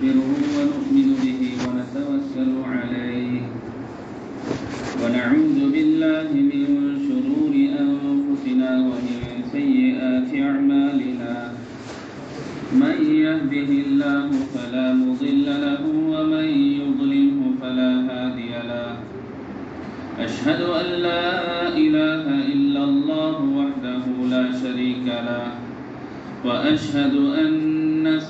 ونستغفره ونؤمن به ونتوكل عليه ونعوذ بالله من شرور أنفسنا ومن سيئات أعمالنا من يهده الله فلا مضل له ومن يضلله فلا هادي له أشهد أن لا إله إلا الله وحده لا شريك له وأشهد أن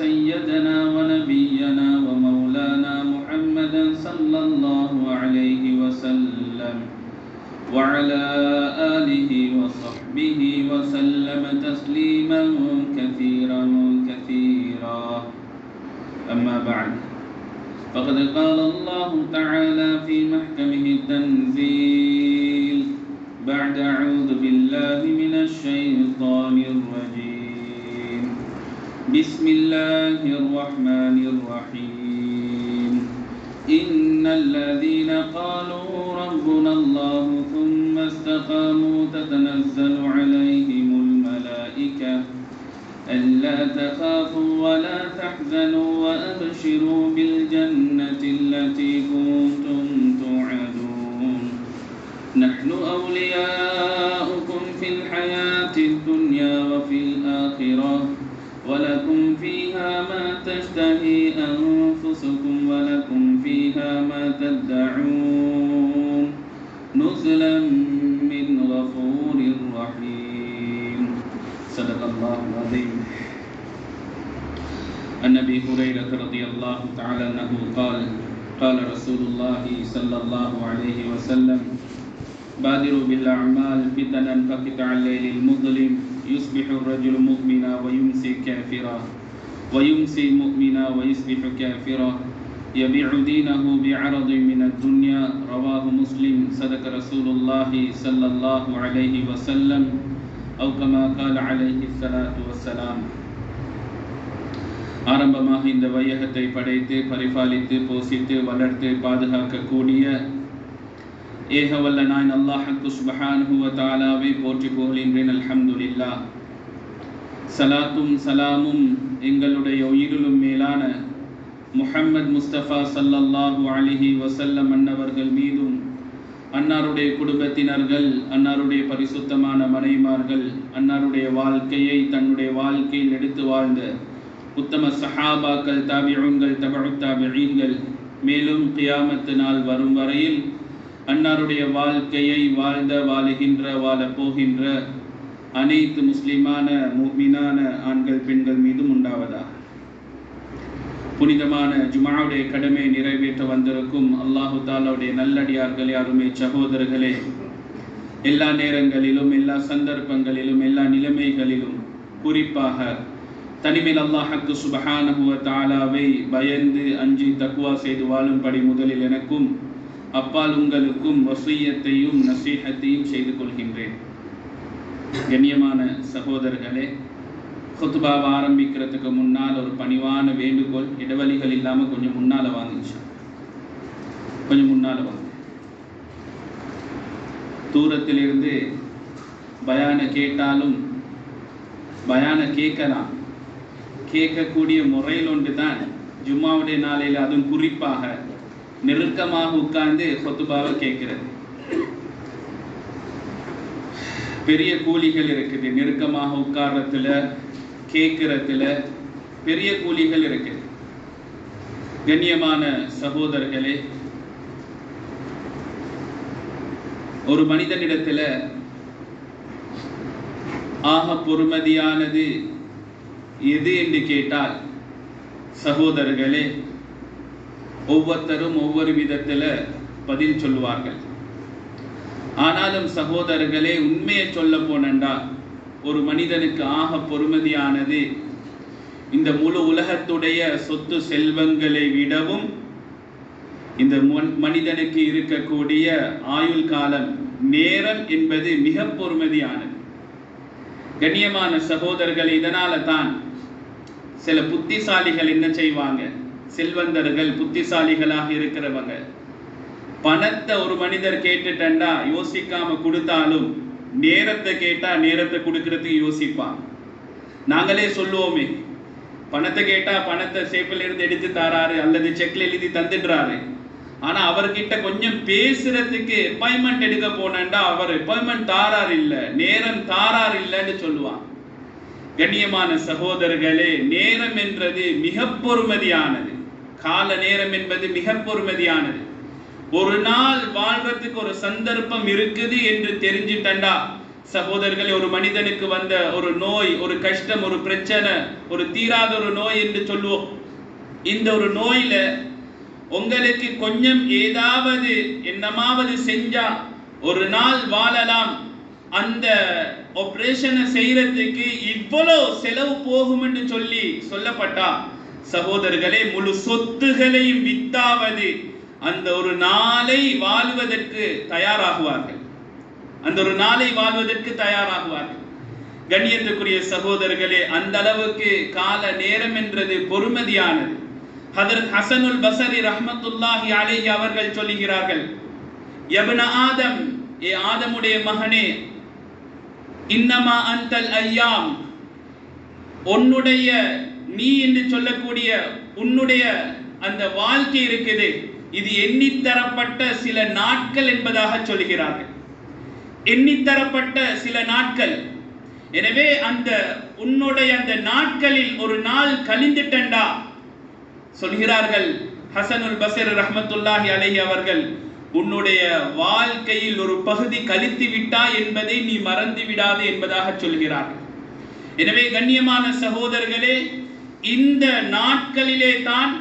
سيدنا ونبينا ومولانا محمدا صلى الله عليه وسلم وعلى آله وصحبه وسلم تسليما كثيرا كثيرا أما بعد فقد قال الله تعالى في محكمه التنزيل بعد أعوذ بالله من الشيطان الرجيم بسم الله الرحمن الرحيم إن الذين قالوا ربنا الله ثم استقاموا تتنزل عليهم الملائكة ألا تخافوا ولا تحزنوا وأبشروا بالجنة التي كنتم توعدون نحن أولياؤكم في الحياة الدنيا وفي الآخرة ولكم فيها ما تشتهي أنفسكم ولكم فيها ما تدعون نزلا من غفور رحيم صدق الله العظيم. عن أبي هريرة رضي الله تعالى عنه قال قال رسول الله صلى الله عليه وسلم بادروا بالأعمال فتنا كقطع الليل المظلم يصبح الرجل مؤمنا ويمسي كافرا ويمسي مؤمنا ويصبح كافرا يبيع دينه بعرض من الدنيا رواه مسلم صدق رسول الله صلى الله عليه وسلم أو كما قال عليه الصلاة والسلام. ஆரம்பமாக இந்த வையகத்தை படைத்து பரிபாலித்து போஷித்து வளர்த்து பாதுகாக்கக்கூடிய ஏகவல்ல நாயன் அல்லாஹ் சுப்ஹானஹு வ தஆலாவை போற்றி புகழ்கின்றேன். அல்ஹம்துலில்லாஹ். சலாத்தும் சலாமும் எங்களுடைய உயிரிலும் மேலான முஹம்மது முஸ்தபா ஸல்லல்லாஹு அலைஹி வஸல்லம் அன்னவர்கள் மீதும் அன்னாருடைய குடும்பத்தினர்கள் அன்னாருடைய பரிசுத்தமான மனைவிமார்கள் அன்னாருடைய வாழ்க்கையை தன்னுடைய வாழ்க்கையில் எடுத்து வாழ்ந்த உத்தம சஹாபாக்கள் தாபிஊன்கள் தபஉ தாபிஈன்கள் மேலும் கியாமத்து நாள் வரும் வரையில் அன்னாருடைய வாழ்க்கையை வாழுகின்ற வாழப் போகின்ற அனைத்து முஸ்லிமான முஃமினான ஆண்கள் பெண்கள் மீதும் உண்டாவதா. புனிதமான ஜும்ஆவுடைய கடமை நிறைவேற்ற வந்திருக்கும் அல்லாஹு தஆலாவுடைய நல்லடியார்களே, அருமை சகோதரர்களே, எல்லா நேரங்களிலும் எல்லா சந்தர்ப்பங்களிலும் எல்லா நிலைமைகளிலும் குறிப்பாக தனிமையில் அல்லாஹ் சுப்ஹானஹு வ தஆலாவை பயந்து அஞ்சி தக்வா செய்து வாழும்படி முதலில் எனக்கும் அப்பால் உங்களுக்கும் வசியத்தையும் நசீஹத்தையும் செய்து கொள்கின்றேன். கண்ணியமான சகோதரர்களே, குத்பாவை ஆரம்பிக்கிறதுக்கு முன்னால் ஒரு பணிவான வேண்டுகோள், இடைவெளிகள் இல்லாமல் கொஞ்சம் முன்னால் வாங்குச்சு, கொஞ்சம் முன்னால் வாங்க. தூரத்திலிருந்து பயான கேட்டாலும் பயான கேட்கலாம், கேட்கக்கூடிய முறையில் ஒன்று தான் ஜும்மாவுடைய நாளையில் அதுவும் குறிப்பாக நெருக்கமாக உட்கார்ந்து குத்பாவை கேட்கிறது. பெரிய கூலிகள் இருக்குது, நெருக்கமாக உட்கார்றதுல கேட்கறதுல பெரிய கூலிகள் இருக்குது. கண்ணியமான சகோதரர்களே, ஒரு மனிதனிடத்துல ஆக பொறுமதியானது எது என்று கேட்டால் சகோதரர்களே, ஒவ்வொருத்தரும் ஒவ்வொரு விதத்தில் பதில் சொல்லுவார்கள். ஆனாலும் சகோதரர்களே, உண்மையை சொல்ல போனண்டா ஒரு மனிதனுக்கு ஆக பொறுமதியானது இந்த முழு உலகத்துடைய சொத்து செல்வங்களை விடவும் இந்த மனிதனுக்கு இருக்கக்கூடிய ஆயுள் காலம் நேரம் என்பது மிக பொறுமதியானது. கண்ணியமான சகோதரர்கள், இதனால தான் சில புத்திசாலிகள் என்ன செய்வாங்க, செல்வந்தர்கள் புத்திசாலிகளாக இருக்கிறவங்க பணத்தை ஒரு மனிதர் கேட்டுட்டா யோசிக்காம கொடுத்தாலும் நேரத்தை கேட்டா நேரத்தை கொடுக்கறதுக்கு யோசிப்பான். நாங்களே சொல்லுவோமே, பணத்தை கேட்டா பணத்தை சேப்பில் இருந்து எடுத்து தாராரு அல்லது செக்ல எழுதி தந்துடுறாரு. ஆனா அவர்கிட்ட கொஞ்சம் பேசுறதுக்கு அப்பாயின்மெண்ட் எடுக்க போனேன்டா அவர் அப்பாயின்மெண்ட் தாரார் இல்ல, நேரம் தாரார் இல்லைன்னு சொல்லுவான். கண்ணியமான சகோதரர்களே, நேரம் என்றது மிக பொறுமதியானது. கால நேரம் என்பது மிக பொறுமதியானது. ஒரு நாள் வாழ்றதுக்கு ஒரு சந்தர்ப்பம் இருக்குது என்று தெரிஞ்சிட்டா சகோதரர்களே, ஒரு மனிதனுக்கு வந்த ஒரு நோய், ஒரு கஷ்டம், ஒரு பிரச்சனை, ஒரு தீராத ஒரு நோய் என்று சொல்லுவோம். இந்த ஒரு நோயில உங்களுக்கு கொஞ்சம் ஏதாவது என்னமாவது செஞ்சா ஒரு நாள் வாழலாம், அந்த ஆபரேஷனை செய்யறதுக்கு இவ்வளவு செலவு போகும் என்று சொல்லப்பட்டா சகோதரர்களே, முழு சொத்துகளையும் வித்தாவது அந்த ஒரு நாளை வாழ்வதற்கு தயாராகுவார்கள். அந்த ஒரு நாளை வாழ்வதற்கு தயாராகுவார்கள். கண்ணியத்துக்குரிய சகோதரர்களே, அந்த அளவுக்கு கால நேரம் என்றது பொறுமதியானது. ஹதரத் ஹசனுல் பஸரி ரஹ்மத்துல்லாஹி அலைஹி அவர்கள் சொல்லுகிறார்கள், யப்ன ஆதம், ஏ ஆதமுடைய மகனே, இன்னமா அன்தல் ஐயாம், உன்னுடைய நீ என்று சொல்லக்கூடிய உன்னுடைய அந்த வாழ்க்கை இருக்குது, இது எண்ணித்தரப்பட்ட சில நாட்கள் என்பதாக சொல்கிறார்கள். எண்ணித்தரப்பட்ட சில நாட்கள். எனவே அந்த உன்னுடைய அந்த நாட்களில் ஒரு நாள் கழிந்துட்டண்டா சொல்கிறார்கள் ஹசனுல் பஸரி ரஹ்மத்துல்லாஹி அலைஹி அவர்கள், உன்னுடைய வாழ்க்கையில் ஒரு பகுதி கழித்து விட்டா என்பதை நீ மறந்து விடாது என்பதாக சொல்கிறார்கள். எனவே கண்ணியமான சகோதரர்களே, இந்த நாட்களிலே தான்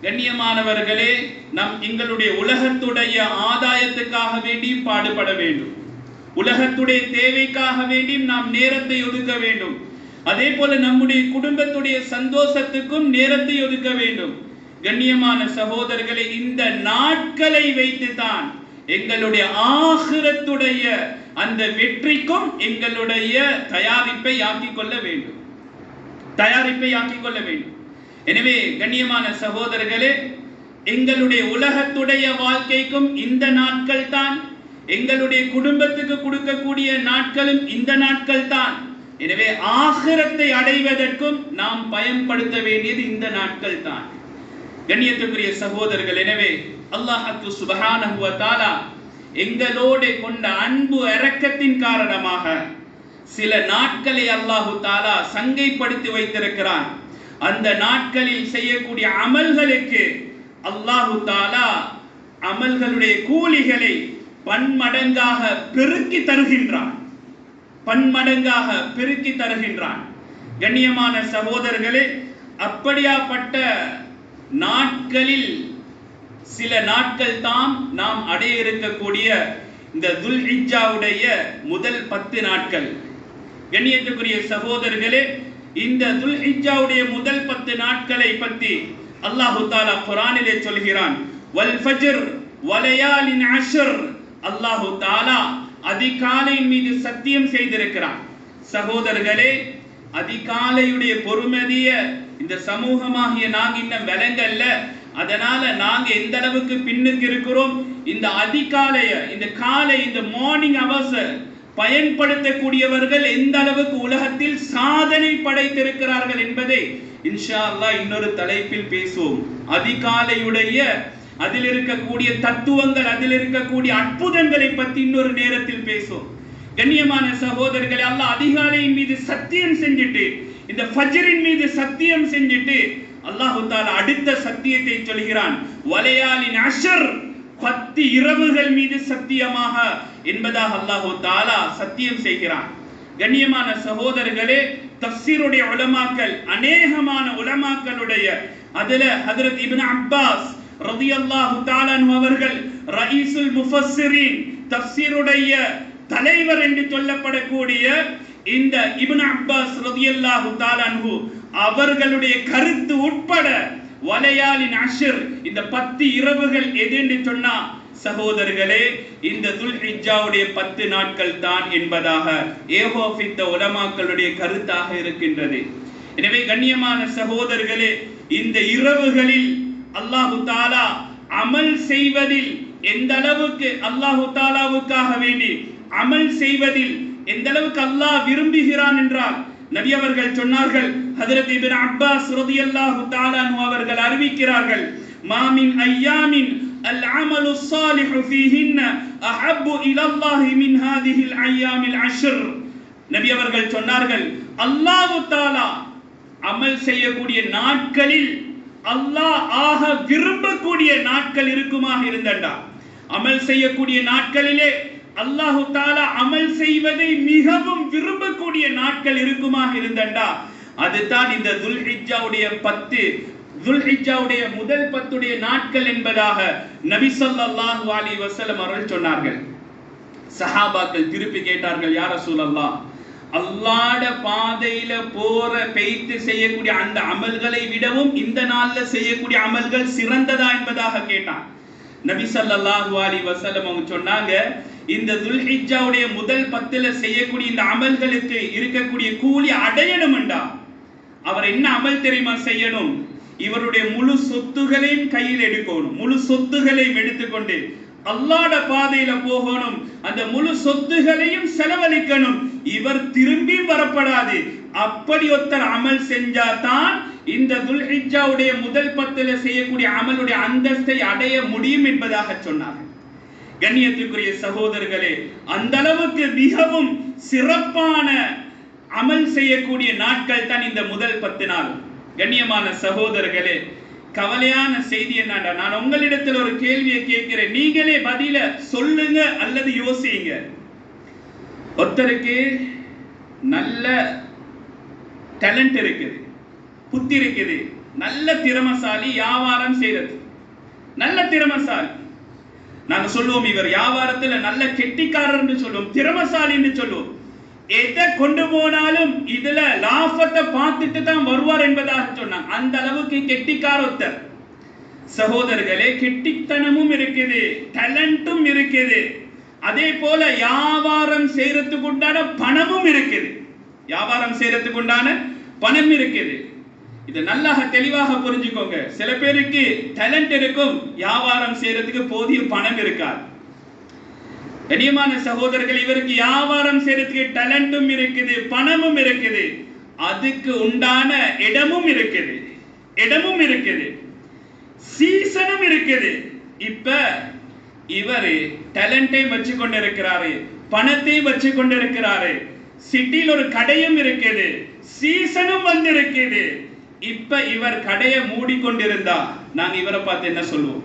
கண்ணியமானவர்களே நாம் எங்களுடைய உலகத்துடைய ஆதாயத்துக்காக வேண்டி பாடுபட வேண்டும். உலகத்துடைய தேவைக்காக வேண்டி நாம் நேரத்தை ஒதுக்க வேண்டும். அதே போல நம்முடைய குடும்பத்துடைய சந்தோஷத்துக்கும் நேரத்தை ஒதுக்க வேண்டும். கண்ணியமான சகோதரர்களை, இந்த நாட்களை வைத்து தான் எங்களுடைய ஆகிரத்துடைய அந்த வெற்றிக்கும் எங்களுடைய தயாரிப்பை ஆக்கிக் கொள்ள வேண்டும். எனவே கண்ணியமான சகோதரர்களே, எங்களுடைய உலகத்துடைய வாழ்க்கைக்கும் இந்த நாட்கள் தான், எங்களுடைய குடும்பத்துக்கு கொடுக்கக்கூடிய நாட்களும் இந்த நாட்கள் தான். எனவே ஆகிரத்தை அடைவதற்கும் நாம் பயன்படுத்த வேண்டியது இந்த நாட்கள் தான். கண்ணியத்துக்குரிய சகோதரர்கள், எனவே அல்லாஹ் சுப்ஹானஹு வ தஆலா எங்களோடு கொண்ட அன்பு இரக்கத்தின் காரணமாக சில நாட்களை அல்லாஹு தஆலா சங்கைப்படுத்தி வைத்திருக்கிறான். அந்த நாட்களில் செய்யக்கூடிய அமல்களுக்கு அல்லாஹு தஆலா அமல்களுடைய கூலிகளை பன்மடங்காக பெருக்கி தருகின்றான். கண்ணியமான சகோதரர்களே, அப்படியாப்பட்ட நாட்களில் சில நாட்கள் தான் நாம் அடைய இருக்கக்கூடிய இந்த துல்ஹிஜ்ஜாவுடைய முதல் 10 நாட்கள். கண்ணியத்துக்குரிய சகோதரர்களே, இந்த துல்ஹிஜ்ஜாவுடைய முதல் 10 நாட்களை பற்றி அல்லாஹு தஆலா குர்ஆனிலே சொல்கிறான். வல் ஃபஜ்ர் வலயாலின் அஷ்ர், அல்லாஹு தஆலா அதிகாலையின் மீது சத்தியம் செய்திருக்கிறான். சகோதரர்களே, அதிகாலையுடைய பொறுமதிய இந்த சமூகமாகிய நாங்க இன்னும் விளங்கல்ல. அதனால நாங்க எந்த அளவுக்கு பின்னுக்கு இருக்கிறோம், இந்த அதிகாலைய, இந்த காலை, இந்த மார்னிங் அவர்ஸ் பயன்படுத்தக்கூடியவர்கள் எந்த அளவுக்கு உலகத்தில் சாதனை படைத்திருக்கிறார்கள் என்பதை இன்ஷா அல்லாஹ் இன்னொரு தலைப்பில் பேசுவோம். அதிகாலையுடைய அதில் இருக்கக்கூடிய தத்துவங்கள், அதில் இருக்கக்கூடிய அற்புதங்களை பற்றி இன்னொரு நேரத்தில் பேசுவோம். கண்ணியமான சகோதரர்களே, அல்லாஹ் அதிகாலையின் மீது சத்தியம் செஞ்சுட்டு, இந்த ஃபஜ்ரின் மீது சத்தியம் செஞ்சுட்டு அல்லாஹ் தஆலா அடுத்த சத்தியத்தை சொல்கிறான். வலயாலின் அஷ்ர், 10 இரவுகள் மீது சத்தியமாக என்பதாக அல்லாஹ் தஆலா சத்தியம் செய்கிறான். கண்ணியமான சகோதரர்களே, தஃப்சீருடைய உலமாக்கள், அநேகமான உலமாக்களுடைய அதுல ஹஜ்ரத் இப்னு அப்பாஸ் ரலியல்லாஹு தஆலா அன்ஹு அவர்கள் ரயீசுல் முஃபஸ்ஸிரீன், தஃப்சீருடைய தலைவர் என்று சொல்லப்படக்கூடிய இந்த இப்னு அப்பாஸ் ரலியல்லாஹு தஆலா அன்ஹு அவர்களுடைய கருத்து உட்பட வலயாலின் அஷ்ர், இந்த 10 இரவுகள் எது என்று சொன்னா சகோதரர்களே, இந்த துல்ஹிஜ்ஜாவுடைய 10 நாட்கள் தான் என்பதாக ஏகோபித்த உலமாக்களுடைய கருத்தாக இருக்கின்றது. எனவே கண்ணியமான சகோதரர்களே, இந்த இரவுகளில் அல்லாஹு தஆலா அமல் செய்வதில் எந்த அளவுக்கு அல்லாஹு தஆலாவுக்காக வேண்டி அமல் செய்வதில் எந்த அளவுக்கு அல்லாஹ் விரும்புகிறான் என்றால், நபி அவர்கள் சொன்னார்கள், ஹஜ்ரத் இப்னு அப்பாஸ் ரலியல்லாஹு தஆலா அன்ஹு அவர்கள் அறிவிக்கிறார்கள், மா மின் அய்யாமின் அல் அமலு ஸாலிஹு ஃபீஹின்ன அஹப்பு இலல்லாஹி மின் ஹாதிஹில் அய்யாமில் அஷ்ர். நபி அவர்கள் சொன்னார்கள், அல்லாஹ் தஆலா அமல் செய்யக்கூடிய நாட்களில் அல்லாஹ் ஆக விரும்பக்கூடிய நாட்கள் இருக்குமாக இருந்தண்டா, அமல் செய்யக்கூடிய நாட்களிலே அல்லாஹு தஆலா அமல் செய்வதை மிகவும் விரும்பக்கூடிய நாட்கள் இருக்குமாக இருந்தண்டா, அதுதான் இந்த துல்ஹிஜ்ஜாவுடைய 10, துல்ஹிஜ்ஜாவுடைய முதல் 10 நாட்கள் என்பதாக நபி ஸல்லல்லாஹு அலைஹி வஸல்லம் அவர்கள் சொன்னார்கள். சஹாபாக்கள் திருப்பி கேட்டார்கள், யா ரசூலல்லாஹ், அல்லாஹ்வுடைய பாதையில போற பெய்த்து செய்யக்கூடிய அந்த அமல்களை விடவும் இந்த நாள்ல செய்யக்கூடிய அமல்கள் சிறந்ததா என்பதாக கேட்டான். நபி ஸல்லல்லாஹு அலைஹி வஸல்லம் அவங்க சொன்னாங்க, இந்த துல்ஹிஜ்ஜாவுடைய முதல் 10ல செய்யக்கூடிய இந்த அமல்களுக்கு இருக்கக்கூடிய கூலி அடையணும்டா, அவர் என்ன அமல் தெரியுமா செய்யணும்? இவருடைய முழு சொத்துகளையும் கையில் எடுக்கணும், முழு சொத்துகளையும் எடுத்துக்கொண்டு அல்லாஹ்வுடைய பாதையில போகணும், அந்த முழு சொத்துகளையும் செலவழிக்கணும், இவர் திரும்பி வரப்படாது. அப்படி ஒருத்தர் அமல் செஞ்சாதான் இந்த துல்ஹிஜ்ஜாவுடைய முதல் 10ல செய்யக்கூடிய அமலுடைய அந்தஸ்தை அடைய முடியும் என்பதாக சொன்னார்கள். கண்ணியத்துக்குரிய சகோதரர்களே, அந்த அளவுக்கு மிகவும் சிறப்பான அமல் செய்யக்கூடிய நாட்கள் தான் இந்த முதல் 10 நாள். கண்ணியமான சகோதரர்களே, கவலையான செய்தி என்னடா, நான் உங்களிடத்தில் ஒரு கேள்வியை கேட்கிறேன், நீங்களே பதில சொல்லுங்க அல்லது யோசிங்க. ஒருத்தருக்கு நல்ல டேலண்ட் இருக்குது, புத்தி இருக்குது, நல்ல திறமசாலி, வியாபாரம் செய்யறது நல்ல திறமசாலி. நாங்க சொல்லுவோம் இவர் வியாபாரத்துல நல்ல கெட்டிக்காரர் என்று சொல்லுவோம், திறமசாலி என்று சொல்லுவோம். எதை கொண்டு போனாலும் இதுல லாபத்தை பார்த்துட்டு தான் வருவார் என்பதாக சொன்னாங்க. அந்த அளவுக்கு கெட்டிக்கார ஒருத்தர். சகோதரர்களே, கெட்டித்தனமும் இருக்குது, டேலண்ட்டும் இருக்குது, அதே போல வியாபாரம் செய்யறதுக்கு உண்டான பணமும் இருக்குது, வியாபாரம் செய்யறதுக்கு உண்டான பணம் இருக்குது. இது நல்லா தெளிவாக புரிஞ்சுக்கோங்க. சில பேருக்கு டேலண்ட் இருக்கும், வியாபாரம் செய்யறதுக்கு போதிய பணம் இருக்காது. கண்ணியமான சகோதரர்கள், இவருக்கு வியாபாரம் செய்யறதுக்கு டேலண்ட்டும் இருக்குது, பணமும் இருக்குது, அதுக்கு உண்டான இடமும் இருக்குது, சீசனும் இருக்குது. இப்ப இவர் டேலண்டை வச்சு கொண்டிருக்கிறாரு, பணத்தை வச்சு கொண்டிருக்கிறாரு, சிட்டியில் ஒரு கடையும் இருக்குது, சீசனும் வந்து இருக்குது. இப்ப இவர் கடையை மூடிக்கொண்டிருந்தா நாங்க இவரை பார்த்து என்ன சொல்லுவோம்?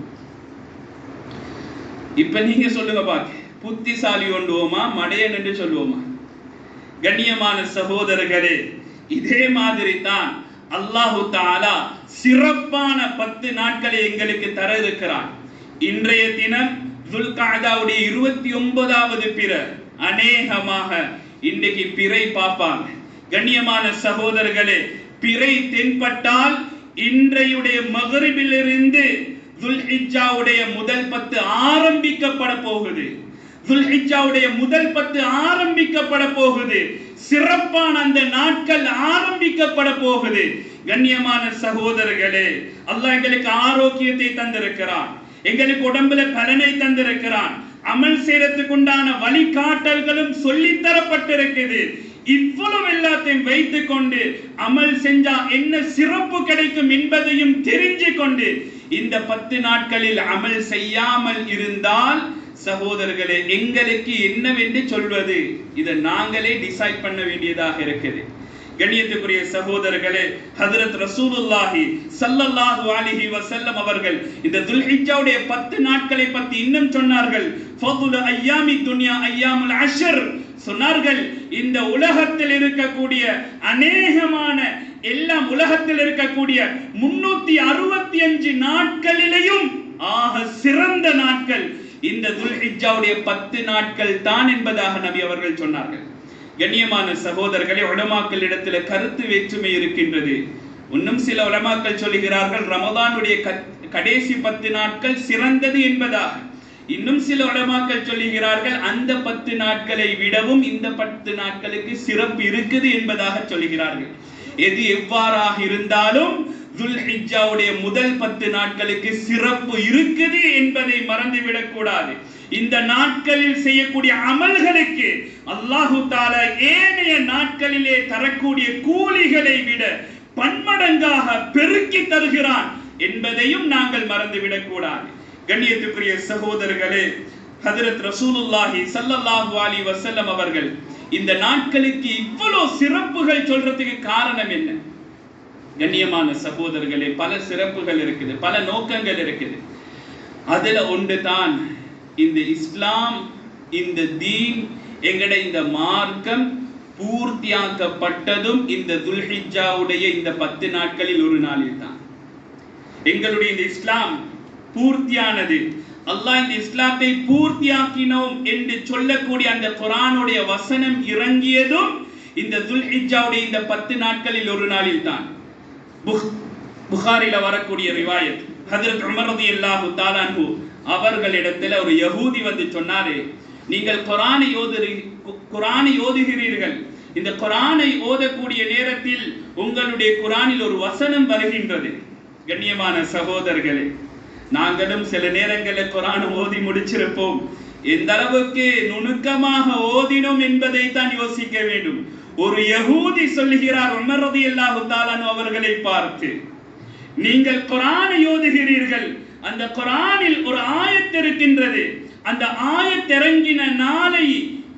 இப்ப நீங்க சொல்லுங்க பாக்க, புத்திசாலி ஒன்றுவோமா, மடையன் என்று சொல்லுவோமா? கண்ணியமான சகோதரர்களே, இதே மாதிரி தான் அல்லாஹு தஆலா சிறப்பான 10 நாட்களை எங்களுக்கு தர இருக்கிறான். இன்றைய தினம் துல்காதாவுடைய 29வது பிறை. அநேகமாக இன்றைக்கு பிறை பார்ப்பாங்க. கண்ணியமான சகோதரர்களே, பிறை தென்பட்டால் இன்றையுடைய மக்ரிபிலிருந்து துல்ஹிஜ்ஜாவுடைய முதல் 10 ஆரம்பிக்கப்பட போகுது. துல்ஹிஜ்ஜாவுடைய முதல் 10 ஆரம்பிக்கப்பட போகுது. சிறப்பான அந்த நாட்கள் ஆரம்பிக்கப்பட போகுது. கண்ணியமான சகோதரர்களே, அல்லாஹ் எங்களுக்கு ஆரோக்கியத்தை தந்திருக்கிறான், எங்களுக்கு உடம்புல பலனை தந்திருக்கிறான், அமல் செய்யறதுக்கு உண்டான வழிகாட்டல்களும் சொல்லித் தரப்பட்டிருக்குது. இவ்வளவு எல்லாத்தையும் வைத்துக் கொண்டு அமல் செஞ்சா என்ன சிறப்பு கிடைக்கும் என்பதையும் தெரிஞ்சு கொண்டு இந்த 10 நாட்களில் அமல் செய்யாமல் இருந்தால் சகோதரர்களே, எங்களுக்கு என்னவென்று சொல்வது? இதை நாங்களே டிசைட் பண்ண வேண்டியதாக இருக்குது. கண்ணியத்துக்குரிய சகோதரர்களே, ஹஜ்ரத் ரசூலுல்லாஹி ஸல்லல்லாஹு அலைஹி வஸல்லம் அவர்கள் இந்த துல்ஹிஜ்ஜாவுடைய 10 நாட்களை பற்றி இன்னும் சொன்னார்கள். ஃபதுலு அய்யாமி துன்யா அய்யாமுல் அஷ்ர் சொன்னார்கள். இந்த உலகத்தில் இருக்கக்கூடிய அநேகமான எல்லாம் உலகத்தில் இருக்கக்கூடிய 365 நாட்களிலேயும் ஆக சிறந்த நாட்கள் இந்த துல்ஹிஜ்ஜாவுடைய 10 நாட்கள் தான் என்பதாக நபி அவர்கள் சொன்னார்கள். கண்ணியமான சகோதரர்களே, உலமாக்கள் இடத்துல கருத்து வேற்றுமை இருக்கின்றது. இன்னும் சில உலமாக்கள் சொல்லுகிறார்கள் ரமதானுடைய கடைசி 10 நாட்கள் சிறந்தது என்பதாக. இன்னும் சில உலமாக்கள் சொல்லுகிறார்கள் அந்த 10 நாட்களை விடவும் இந்த 10 நாட்களுக்கு சிறப்பு இருக்குது என்பதாக சொல்லுகிறார்கள். எது எவ்வாறாக இருந்தாலும் துல்ஹிஜ்ஜாவுடைய முதல் 10 நாட்களுக்கு சிறப்பு இருக்குது என்பதை மறந்துவிடக் கூடாது. இந்த நாட்களில் செய்யக்கூடிய அமல்களுக்கு அல்லாஹு தஆலா ஏனைய நாட்களிலே தரக்கூடிய கூலிகளை விட பன்மடங்காக பெருக்கி தருகிறான் என்பதையும் நாங்கள் மறந்துவிடக் கூடாது. கண்ணியத்துக்குரிய சகோதரர்களே, ஹஜ்ரத் ரசூலுல்லாஹி ஸல்லல்லாஹு அலைஹி வஸல்லம் அவர்கள் இந்த நாட்களுக்கு இவ்வளவு சிறப்புகள் சொல்றதுக்கு காரணம் என்ன? கண்ணியமான சகோதரர்களே, பல சிறப்புகள் இருக்குது, பல நோக்கங்கள் இருக்குது. அதுல ஒன்று தான் இந்த இஸ்லாம், இந்த தீன், எங்கட இந்த மார்க்கம் பூர்த்தியாக்கப்பட்டதும் இந்த துல்ஹிஜ்ஜாவுடைய இந்த 10 நாட்களில் ஒரு நாளில் தான். எங்களுடைய இந்த இஸ்லாம் பூர்த்தியானது, அல்லாஹ் இந்த இஸ்லாத்தை பூர்த்தியாக்கினோம் என்று சொல்லக்கூடிய அந்த குர்ஆனுடைய வசனம் இறங்கியதும் இந்த துல்ஹிஜ்ஜாவுடைய இந்த 10 நாட்களில் ஒரு நாளில் தான். புகாரில வரக்கூடிய ரிவாயத், ஹஜ்ரத் உமர் ரலியல்லாஹு தஆலா அன்ஹு அவர்களிடத்தில் ஒரு யஹூதி வந்து சொன்னாரே, நீங்கள் குர்ஆனை ஓதுகிறீர்கள், இந்த குர்ஆனை ஓதக்கூடிய நேரத்தில் உங்களுடைய குர்ஆனில் ஒரு வசனம் வருகின்றது. கண்ணியமான சகோதரர்களே, நாங்களும் சில நேரங்களில் குர்ஆனை ஓதி முடிச்சிருப்போம். எந்த அளவுக்கு நுணுக்கமாக ஓதினோம் என்பதை தான் யோசிக்க வேண்டும். ஒரு யஹூதி சொல்லுகிறார் உமர் ரலியல்லாஹு தஆலா அவர்களை பார்த்து, நீங்கள் குர்ஆனை ஓதுகிறீர்கள், அந்த குர்ஆனில் ஒரு ஆயத் இருக்கின்றது, அந்த ஆயத் இறங்கின நாளை,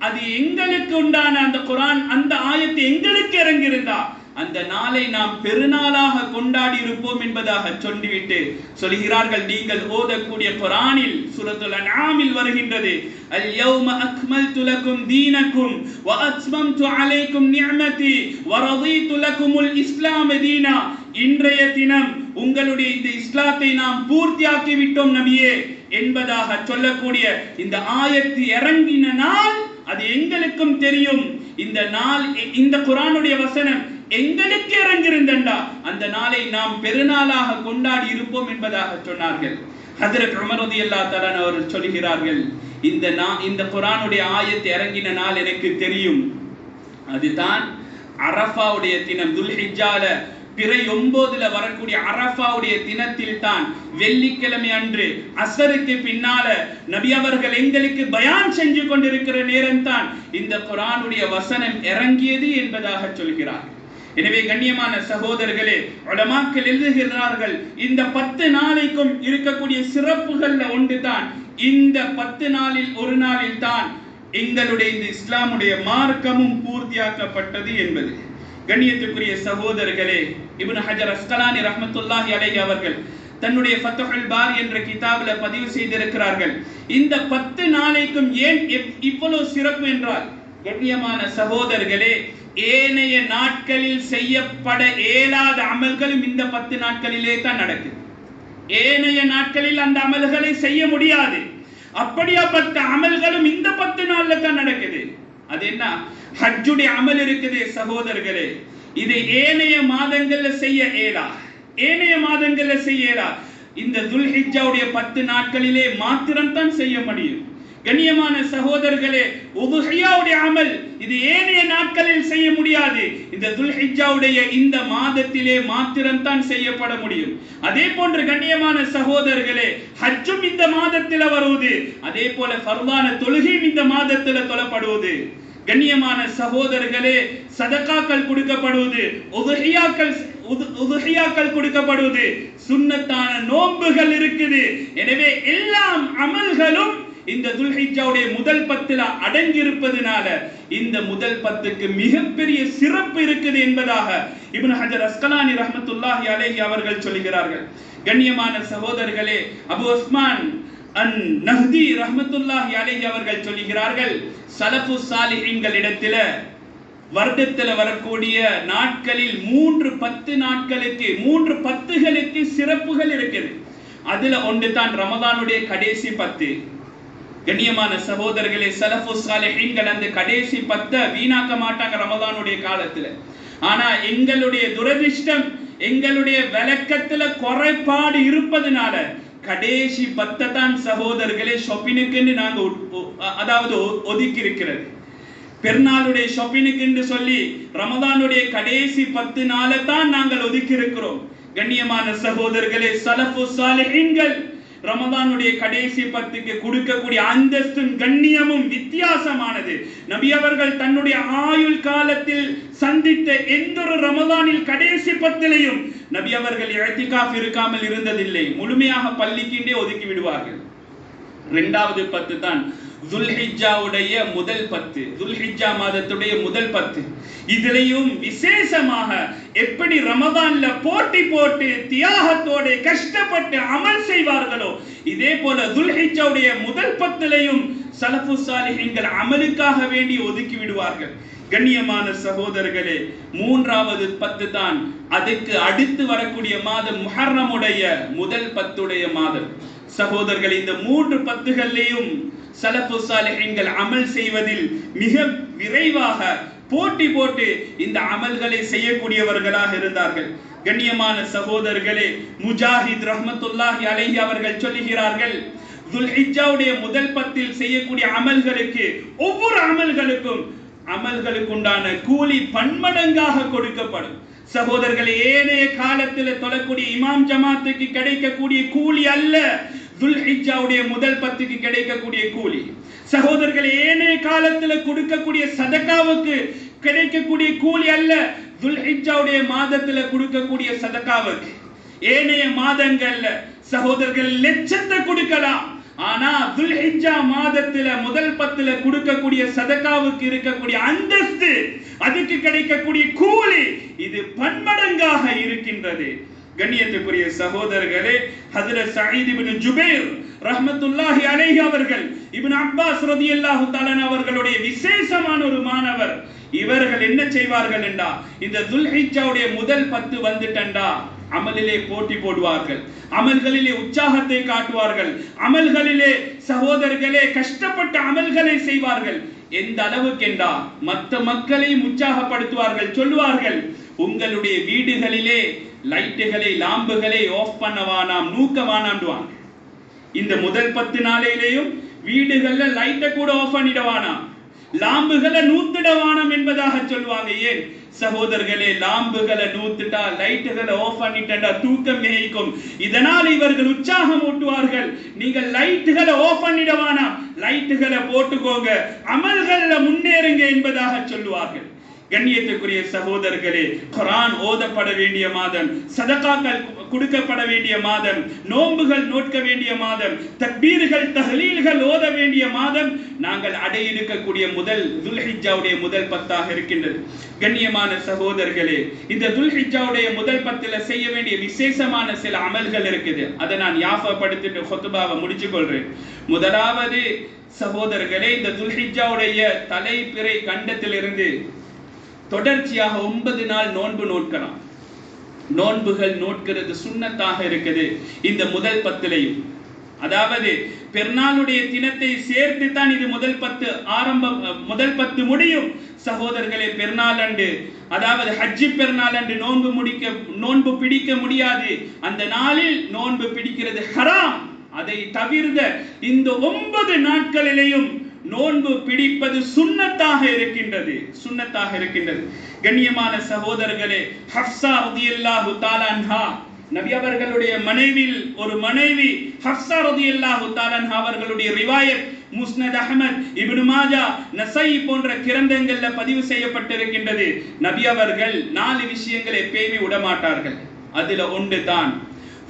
அது எங்களுக்கு உண்டான அந்த குர்ஆன், அந்த ஆயத்து எங்களுக்கு இறங்கியிருந்தா அந்த நாளை நாம் பெருநாளாக கொண்டாடி இருப்போம் என்பதாக சொல்லிவிட்டு சொல்கிறார்கள், நீங்கள் ஓதக்கூடிய குர்ஆனில் சூரத்துல் அன்ஆமில் வருகின்றது, அல் யௌம அக்மல்து லக்கும் தீனக்கும் வ அத்மம்து அலைக்கும் நிஅமதி வ ரதீது லக்குமுல் இஸ்லாம் தீனா, இன்றைய தினம் உங்களுடைய இந்த இஸ்லாத்தை நாம் பூர்த்தியாக்கி விட்டோம் நபியே என்பதாக சொல்லக்கூடிய இந்த ஆயத்து இறங்கின நாள் அது எங்களுக்கும் தெரியும். இந்த நாள், இந்த குர்ஆனுடைய வசனம் எங்களுக்கு இறங்கியிருந்தா அந்த நாளை நாம் பெருநாளாக கொண்டாடி இருப்போம் என்பதாக சொன்னார்கள். ஹஜ்ரத் உமர் ரலியல்லாஹு தஆலா அவர்கள் சொல்கிறார்கள், இந்த குர்ஆனுடைய ஆயத்து இறங்கின நாள் எனக்கு தெரியும், அதுதான் அரஃபாவுடைய தினம். துல்ஹிஜ்ஜால பிறை 9 வரக்கூடிய அரஃபாவுடைய தினத்தில் தான், வெள்ளிக்கிழமை அன்று அஸ்ருக்கு பின்னால நபி அவர்கள் எங்களுக்கு பயான் செஞ்சு கொண்டிருக்கிற நேரம் தான் இந்த குர்ஆனுடைய வசனம் இறங்கியது என்பதாக சொல்கிறார். எனவே கண்ணியமான சகோதரர்களே, உலமாக்கள் எழுதுகிறார்கள், இந்த 10 நாளைக்கும் இருக்கக்கூடிய சிறப்புகள்ல ஒன்று தான் இந்த 10 நாளில் ஒரு நாளில் தான் எங்களுடைய இந்த இஸ்லாமுடைய மார்க்கமும் பூர்த்தியாக்கப்பட்டது என்பது. கண்ணியத்துக்குரிய சகோதரர்களே, இப்னு ஹஜர் அஸ்கலானி ரஹ்மத்துல்லாஹி அலைஹி அவர்கள் தன்னுடைய ஃபத்ஹுல் பாரி என்ற கிதாபில பதிவு செய்திருக்கிறார்கள், இந்த 10 நாளைக்கும் ஏன் இவ்வளவு சிறப்பு என்றால், கண்ணியமான சகோதரர்களே, ஏனைய நாட்களில் செய்யப்பட இயலாத அமல்களும் இந்த 10 நாட்களிலே தான் நடக்குது. ஏனைய நாட்களில் அந்த அமல்களை செய்ய முடியாது. அப்படியாப்பட்ட அமல்களும் இந்த 10 நாள்ல தான் நடக்குது. அது என்ன? ஹஜ்ஜுடைய அமல் இருக்குது சகோதரர்களே, இதை ஏனைய மாதங்கள்ல செய்ய இயலா, ஏனைய மாதங்கள்ல செய்ய இயலா. இந்த துல்ஹிஜ்ஜாவுடைய 10 நாட்களிலே மாத்திரம் தான் செய்ய முடியும். கண்ணியமான சகோதரர்களே, உதுஹியாவுடைய அமல் இது ஏனைய நாட்களில் செய்ய முடியாது, இந்த துல்ஹிஜ்ஜாவுடைய இந்த மாதத்திலே மாத்திரம் தான் செய்யப்பட முடியும். அதே போன்று கண்ணியமான சகோதரர்களே, ஹஜ்ஜும் இந்த மாதத்தில் வருவது, அதே போல ஃபர்தான தொழுகையும் இந்த மாதத்தில் தொழப்படுவது. கண்ணியமான சகோதரர்களே, சதகாக்கள் கொடுக்கப்படுவது, உதுஹியாக்கள் கொடுக்கப்படுவது, சுன்னத்தான நோன்புகள் இருக்குது. எனவே எல்லா அமல்களும் இந்த துல்ஹிஜ்ஜாவுடைய முதல் 10 அடங்கி இருப்பதனால இந்த முதல் 10க்கு மிகப்பெரிய சிறப்பு இருக்குது என்பதாக இப்னு ஹஜர் அஸ்கலானி ரஹ்மத்துல்லாஹி அலைஹி அவர்கள் சொல்கிறார்கள். கண்ணியமான சகோதரர்களே, அபு உஸ்மான் அன் நஹ்தி ரஹ்மத்துல்லாஹி அலைஹி அவர்கள் சொல்கிறார்கள், ஸலஃபு ஸாலிஹீன்களிடத்தில வருடத்தில் வரக்கூடிய நாட்களில் 3 நாட்களுக்கு 3 10களுக்கு சிறப்புகள் இருக்குது. அதுல ஒன்று தான் ரமதானுடைய கடைசி 10. கண்ணியமான சகோதரர்களே, ஸலஃபு ஸாலிஹீன்கள் அந்த கடைசி 10 வீணாக்க மாட்டாங்க ரமதானுடைய காலத்துல. ஆனா எங்களுடைய துரதிஷ்டம், எங்களுடைய விளக்கத்துல குறைபாடு இருப்பதனால கடைசி 10 தான் சகோதரர்களே ஷாப்பினுக்கு நாங்க அதாவது ஒதுக்கி இருக்கிறது. பெருநாளுடைய ஷாப்பினுக்கு என்று சொல்லி ரமதானுடைய கடைசி 10 நாளை தான் நாங்கள் ஒதுக்கி இருக்கிறோம். கண்ணியமான சகோதரர்களே, ஸலஃபு ஸாலிஹீன்கள் ரமதானுடைய கடைசி பத்துக்கு கொடுக்கக்கூடிய அந்தஸ்தும் கண்ணியமும் வித்தியாசமானது. நபி அவர்கள் தன்னுடைய ஆயுள் காலத்தில் சந்தித்த எந்த ஒரு ரமதானில் கடைசி பத்திலையும் நபி அவர்கள் இஅ்திகாஃப் இருக்காமல் இருந்ததில்லை. முழுமையாக பள்ளிக்கின்றே ஒதுக்கி விடுவார்கள். இரண்டாவது பத்து தான் துல்ஹிஜ்ஜாவுடைய முதல் 10, துல்ஹிஜ்ஜா மாதத்துடைய முதல் 10. இதிலையும் விசேஷமாக எப்படி ரமதான்ல போட்டி போட்டு தியாகத்தோடு கஷ்டப்பட்டு அமல் செய்வார்களோ இதே போல துல்ஹிஜ்ஜாவுடைய முதல் 10லையும் ஸலஃபு ஸாலிஹீன்கள் அமலுக்காக வேண்டி ஒதுக்கி விடுவார்கள். கண்ணியமான சகோதரர்களே, மூன்றாவது 10 தான் அதுக்கு அடுத்து வரக்கூடிய மாதம் முஹர்ரமுடைய முதல் 10உடைய மாதம். சகோதரர்களே, இந்த 3 10களையும் ஸலஃபு ஸாலிஹீன்கள் அமல் செய்வதில் மிக விரைவாக போட்டி போட்டு இந்த அமல்களை செய்யக்கூடியவர்களாக இருந்தார்கள். கண்ணியமான சகோதரர்களே, முஜாஹித் ரஹ்மத்துல்லாஹி அலைஹி அவர்கள் சொல்லுகிறார்கள், துல்ஹிஜ்ஜாவுடைய முதல் 10இல் செய்யக்கூடிய அமல்களுக்கு ஒவ்வொரு அமல்களுக்குண்டான கூலி பன்மடங்காக கொடுக்கப்படும். சகோதரர்களே, ஏனைய காலத்தில் தொழக்கூடிய இமாம் ஜமாத்துக்கு கிடைக்கக்கூடிய கூலி அல்ல துல்ஹிஜ்ஜாவுடைய முதல் 10க்கு கிடைக்கக்கூடிய கூலி. சகோதரர்களே, ஏனைய காலத்தில் கொடுக்கக்கூடிய சதகாவுக்கு கிடைக்கக்கூடிய கூலி அல்ல துல்ஹிஜ்ஜாவுடைய மாதத்தில் கொடுக்கக்கூடிய சதகாவுக்கு. ஏனைய மாதங்கள்ல சகோதரர்கள் லட்சத்தை கொடுக்கலாம், ஆனா துல்ஹிஜ்ஜா மாதத்துல முதல் 10ல கொடுக்கக்கூடிய சதகாவுக்கு இருக்கக்கூடிய அந்தஸ்து, அதுக்கு கிடைக்கக்கூடிய கூலி இது பன்மடங்காக இருக்கின்றது. கண்ணியத்துக்குரிய சகோதரர்களே, ஹஜ்ரத் சயீத் இப்னு ஜுபைர் ரஹ்மத்துல்லாஹி அலைஹி அவர்கள் இப்னு அப்பாஸ் ரலியல்லாஹு தஆலா அவர்களுடைய விசேஷமான ஒரு மாணவர். இவர்கள் என்ன செய்வார்கள் என்றா, இந்த துல்ஹிஜ்ஜாவுடைய முதல் 10 வந்துட்டண்டா அமலிலே போட்டி போடுவார்கள், அமல்களிலே உற்சாகத்தை காட்டுவார்கள், அமல்களிலே சகோதரர்களே கஷ்டப்பட்ட அமல்களை செய்வார்கள். எந்த அளவுக்கு என்றா மற்ற மக்களையும் உற்சாகப்படுத்துவார்கள். சொல்லுவார்கள், உங்களுடைய வீடுகளிலே லைட்டுகளை லாம்புகளை ஆஃப் பண்ணவானாம், நூக்கவானாம். இந்த முதல் 10 நாளையிலேயும் வீடுகள்ல லைட்டை கூட ஆஃப் பண்ணிடவானாம், லாம்புகளை நூத்திடவானம் என்பதாக சொல்லுவாங்க. ஏன் சகோதரர்களே, லாம்புகளை நூத்துட்டா லைட்டுகளை ஆஃப் பண்ணிட்டா தூக்கம் மேய்க்கும். இதனால் இவர்கள் உற்சாகம் ஊட்டுவார்கள், நீங்கள் லைட்டுகளை ஆஃப் பண்ணிடவானா, லைட்டுகளை போட்டுக்கோங்க, அமல்கள்ல முன்னேறுங்க என்பதாக சொல்லுவார்கள். கண்ணியத்துக்குரிய சகோதரர்களே, குர்ஆன் ஓதப்பட வேண்டிய மாதம், சதகாக்கள் கொடுக்கப்பட வேண்டிய மாதம், நோன்புகள் நோட்க வேண்டிய மாதம், தக்பீர்கள் தஹ்லீல்கள் ஓத வேண்டிய மாதம் நாங்கள் அடையிருக்கக்கூடிய முதல் துல்ஹிஜ்ஜாவுடைய முதல் 10ஆக இருக்கின்றது. கண்ணியமான சகோதரர்களே, இந்த துல்ஹிஜ்ஜாவுடைய முதல் 10ல செய்ய வேண்டிய விசேஷமான சில அமல்கள் இருக்குது. அதை நான் யாஃபப்படுத்திட்டு ஹுத்பாவை முடிச்சு கொள்றேன். முதலாவது சகோதரர்களே, இந்த துல்ஹிஜ்ஜாவுடைய தலைப்பிறை கண்டத்திலிருந்து தொடர்ச்சியாக 9 நாள் நோன்பு நோட்கலாம். நோன்புகள் நோட்கிறது சுன்னத்தாக இருக்குது இந்த முதல் 10லையும். அதாவது பெருநாளுடைய தினத்தை சேர்த்து தான் இது முதல் 10 ஆரம்பம், முதல் 10 முடியும். சகோதரர்களே, பெருநாள் அன்று, அதாவது ஹஜ்ஜி பெருநாள் அன்று நோன்பு பிடிக்க முடியாது. அந்த நாளில் நோன்பு பிடிக்கிறது ஹராம். அதை தவிர்த்த இந்த 9 நாட்களிலேயும் நோன்பு பிடிப்பது சுன்னத்தாக இருக்கின்றது, சுன்னத்தாக இருக்கின்றது. கண்ணியமான சகோதரர்களே, ஹஃப்ஸா ரலியல்லாஹு தஆலா அன்ஹா, நபி அவர்களுடைய மனைவியில் ஒரு மனைவி ஹஃப்ஸா ரலியல்லாஹு தஆலா அன்ஹா அவர்களுடைய ரிவாயத் முஸ்னத் அஹ்மத், இப்னு மாஜா, நஸாயி போன்ற கிரந்தங்கள்ல பதிவு செய்யப்பட்டிருக்கின்றது. நபி அவர்கள் 4 விஷயங்களை எப்பயுமே விடமாட்டார்கள். அதுல ஒன்று தான்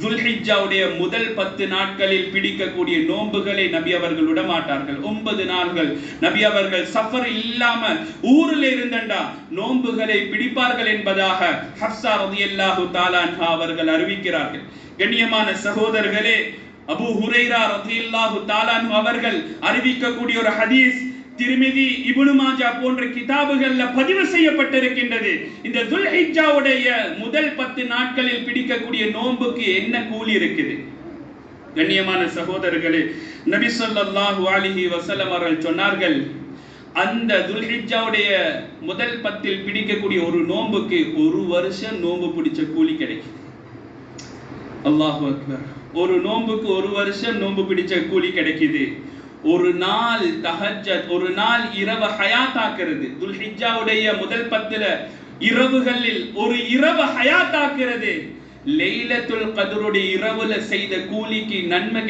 துல்ஹிஜ்ஜாவுடைய முதல் 10 நாட்களில் பிடிக்கக்கூடிய நோன்புகளை நபி அவர்கள் விடமாட்டார்கள். 9 நாட்கள் நபி அவர்கள் சஃபர் இல்லாம ஊரில் இருந்தண்டா நோன்புகளை பிடிப்பார்கள் என்பதாக ஹஃப்ஸா ரலியல்லாஹு தஆலா அன்ஹா அவர்கள் அறிவிக்கிறார்கள். கண்ணியமான சகோதரர்களே, அபூ ஹுரைரா ரலியல்லாஹு தஆலா அன்ஹு அவர்கள் அறிவிக்கக்கூடிய ஒரு ஹதீஸ் திர்மிதி, இப்னு மாஜா போன்ற கிதாபுகள்ல பதிவு செய்யப்பட்டிருக்கின்றது. இந்த துல்ஹிஜ்ஜாவுடைய முதல் 10 நாட்களில் பிடிக்கக்கூடிய நோன்புக்கு என்ன கூலி இருக்குது? கண்ணியமான சகோதரர்களே, நபி ஸல்லல்லாஹு அலைஹி வஸல்லம் அவர்கள் சொன்னார்கள், அந்த துல்ஹிஜ்ஜாவுடைய முதல் 10இல் பிடிக்கக்கூடிய ஒரு நோன்புக்கு 1 வருஷம் நோன்பு பிடிச்ச கூலி கிடைக்கும். அல்லாஹு அக்பர். ஒரு நோன்புக்கு 1 வருஷம் நோன்பு பிடிச்ச கூலி கிடைக்குது. ஒரு நாள் தஹஜ்ஜத், ஒரு நாள் இரவு ஹயாத்தாக்குறது. துல்ஹிஜ்ஜாவுடைய முதல் 10ல இரவுகளில் ஒரு இரவு ஹயாத்தாக்குறது லைலத்துல் கத்ருடைய இரவுல செய்த கூலிக்கு நன்மை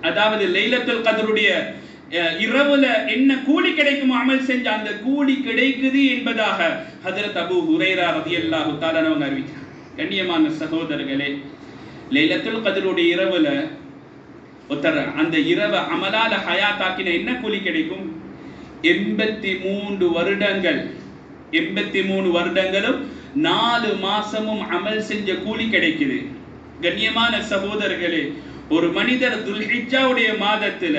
அதாவது லைலத்துல் கத்ருடைய இரவுல என்ன கூலி கிடைக்கும் அமல் செஞ்ச அந்த கூலி கிடைக்குது என்பதாக ஹஜ்ரத் அபூ ஹுரைரா ரலியல்லாஹு தஆலா அவங்க அறிவிக்கிறார். கண்ணியமான சகோதரர்களே, லைலத்துல் கத்ருடைய இரவுல ஒருத்தர் அந்த இரவை அமலால ஹயாத்தாக்கின என்ன கூலி கிடைக்கும்? 83 வருடங்களும் 4 மாசமும் அமல் செஞ்ச கூலி கிடைக்குது. கண்ணியமான சகோதரர்களே, ஒரு மனிதர் துல்ஹிஜ்ஜாவுடைய மாதத்துல